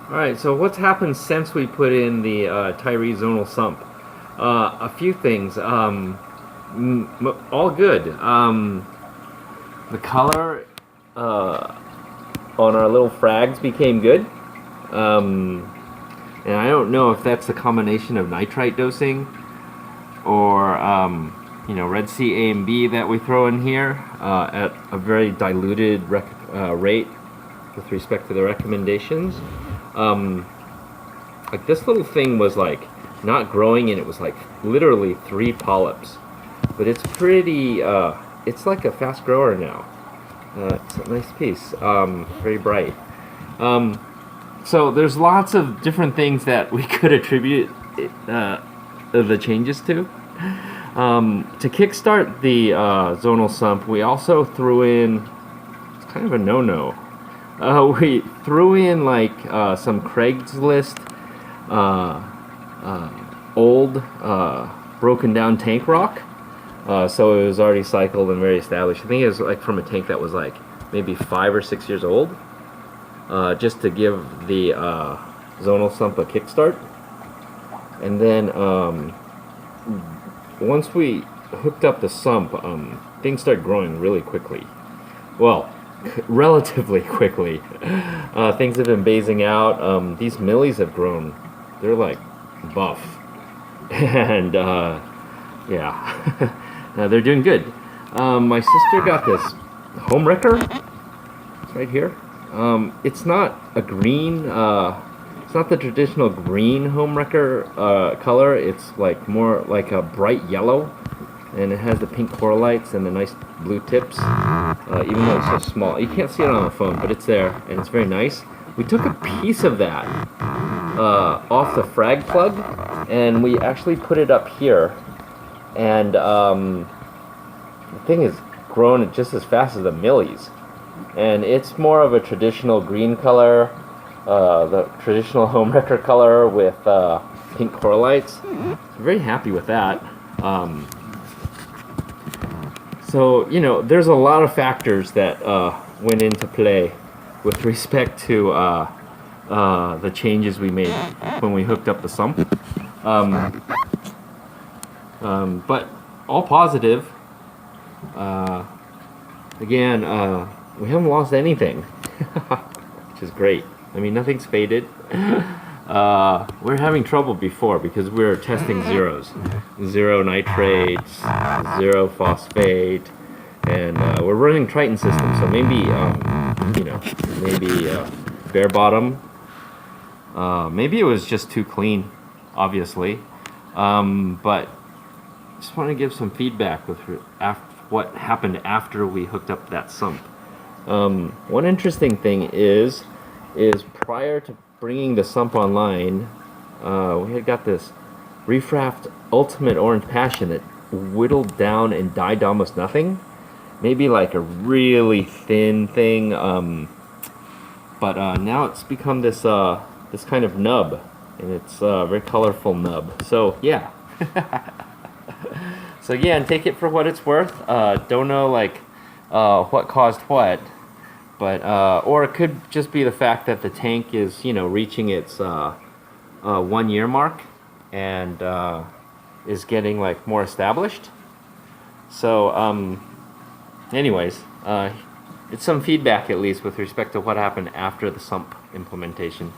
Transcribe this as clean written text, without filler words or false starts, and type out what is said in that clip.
Alright, so what's happened since we put in the tyree zonal sump? A few things. All good. The color on our little frags became good. And I don't know if that's a combination of nitrite dosing or Red Sea A and B that we throw in here at a very diluted rate with respect to the recommendations. Like this little thing was like not growing, and it was like literally 3 polyps, but it's pretty it's like a fast grower now. It's a nice piece, very bright. So there's lots of different things that we could attribute the changes to. To kickstart the zonal sump, we also threw in, it's kind of a no-no, we threw in like some Craigslist old broken down tank rock. So it was already cycled and very established. I think it was like from a tank that was like maybe 5 or 6 years old, just to give the zonal sump a kickstart. And then once we hooked up the sump, things started growing really quickly. Well, relatively quickly. Things have been basing out. These millies have grown. They're like buff. And yeah, they're doing good. My sister got this home wrecker. It's right here. It's not a green, it's not the traditional green home wrecker color. It's like more like a bright yellow, and it has the pink coralites and the nice blue tips, even though it's so small. You can't see it on the phone, but it's there, and it's very nice. We took a piece of that off the frag plug, and we actually put it up here, and the thing is grown just as fast as the millies. And it's more of a traditional green color, the traditional home wrecker color with pink coralites. Very happy with that. So, there's a lot of factors that went into play with respect to the changes we made when we hooked up the sump. But all positive. Again, we haven't lost anything, which is great. I mean, nothing's faded. We're having trouble before because we're testing zeros. 0 nitrates, 0 phosphate, and we're running Triton system, so maybe, maybe bare bottom. Maybe it was just too clean, obviously. But just want to give some feedback with what happened after we hooked up that sump. One interesting thing is prior to bringing the sump online, we had got this Refraft Ultimate Orange Passion that whittled down and died to almost nothing. Maybe like a really thin thing, but now it's become this this kind of nub, and it's a very colorful nub. So yeah. So again, take it for what it's worth. Don't know like what caused what, but or it could just be the fact that the tank is reaching its 1 year mark and is getting like more established. So anyways, it's some feedback at least with respect to what happened after the sump implementation.